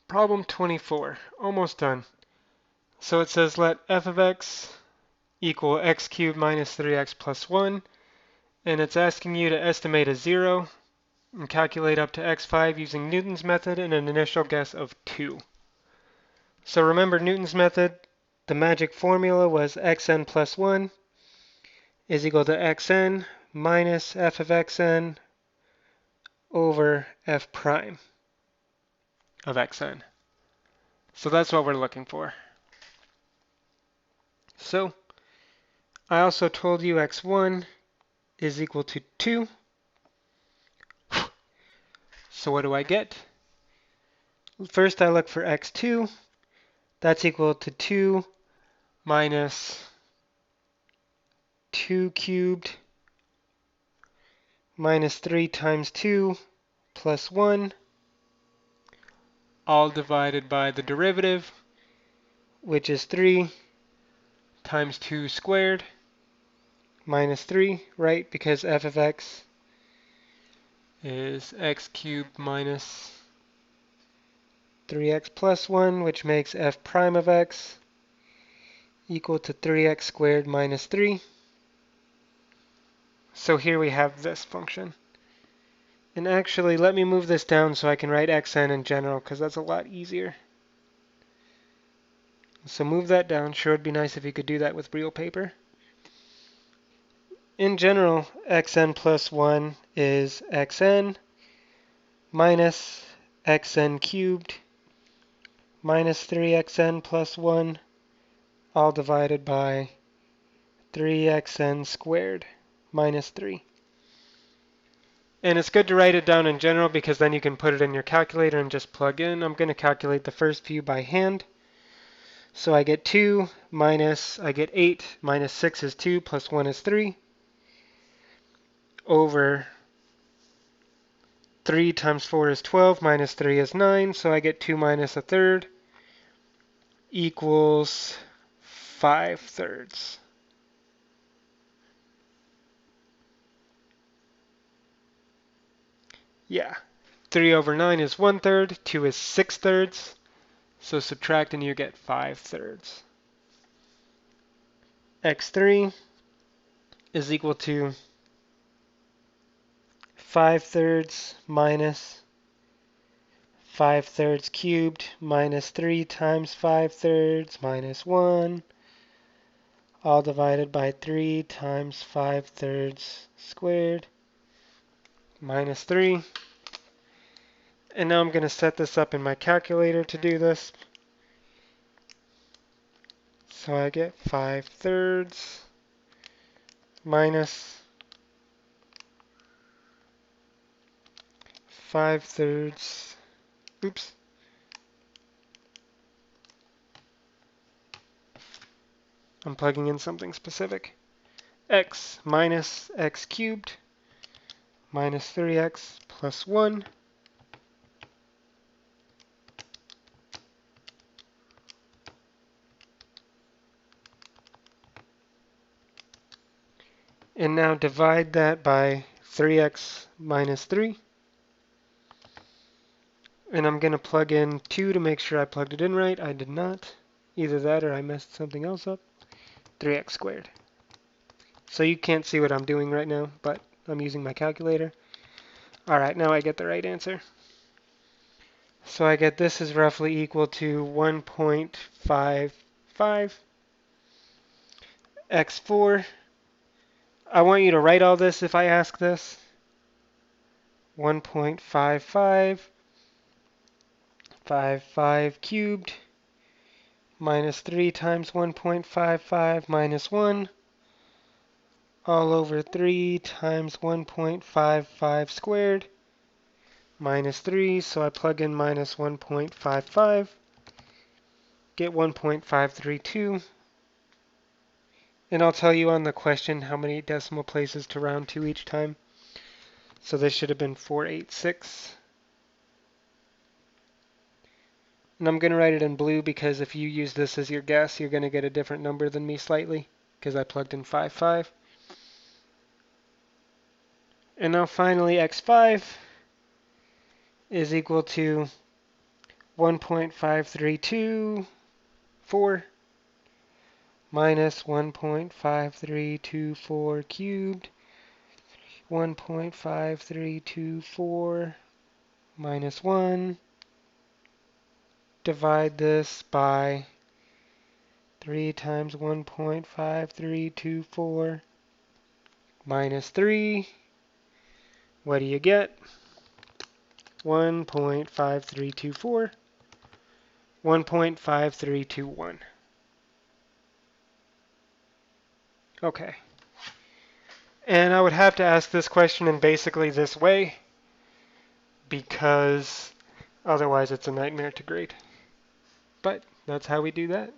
Problem 24, almost done. So it says let f of x equal x cubed minus 3x plus 1, and it's asking you to estimate a 0 and calculate up to x5 using Newton's method and an initial guess of 2. So remember Newton's method, the magic formula was xn plus 1 is equal to xn minus f of xn over f prime of xn. So that's what we're looking for. So I also told you x1 is equal to 2. So what do I get? First I look for x2. That's equal to 2 minus 2 cubed minus 3 times 2 plus 1, all divided by the derivative, which is 3 times 2 squared minus 3, right? Because f of x is x cubed minus 3x plus 1, which makes f prime of x equal to 3x squared minus 3. So here we have this function. And actually, let me move this down so I can write xn in general, because that's a lot easier. So move that down. Sure, it'd be nice if you could do that with real paper. In general, xn plus 1 is xn minus xn cubed minus 3xn plus 1, all divided by 3xn squared minus 3. And it's good to write it down in general because then you can put it in your calculator and just plug in. I'm going to calculate the first few by hand. So I get 2 minus, I get 8 minus 6 is 2 plus 1 is 3 over 3 times 4 is 12 minus 3 is 9. So I get 2 minus a third equals 5/3. Yeah, 3 over 9 is 1/3, 2 is 6/3. So subtract and you get 5/3. x3 is equal to 5/3 minus 5/3 cubed minus 3 times 5/3 minus 1, all divided by 3 times 5/3 squared minus 3. And now I'm going to set this up in my calculator to do this. So I get 5/3 minus 5/3, oops, I'm plugging in something specific, x minus x cubed minus 3x plus 1 and now divide that by 3x minus 3. And I'm going to plug in 2 to make sure I plugged it in right. I did not. Either that or I messed something else up. 3x squared. So you can't see what I'm doing right now, but I'm using my calculator. Alright, now I get the right answer. So I get this is roughly equal to 1.55. x4. I want you to write all this if I ask this. 1.55 55 cubed minus 3 times 1.55 minus 1 all over 3 times 1.55 squared minus 3. So I plug in minus 1.55, get 1.532. And I'll tell you on the question how many decimal places to round to each time. So this should have been 486. And I'm going to write it in blue because if you use this as your guess, you're going to get a different number than me slightly because I plugged in 55. And now finally x5 is equal to 1.5324 minus 1.5324 cubed, 1.5324 minus 1, divide this by 3 times 1.5324 minus 3. What do you get? 1.5324, 1.5321. Okay. And I would have to ask this question in basically this way, because otherwise it's a nightmare to grade. But that's how we do that.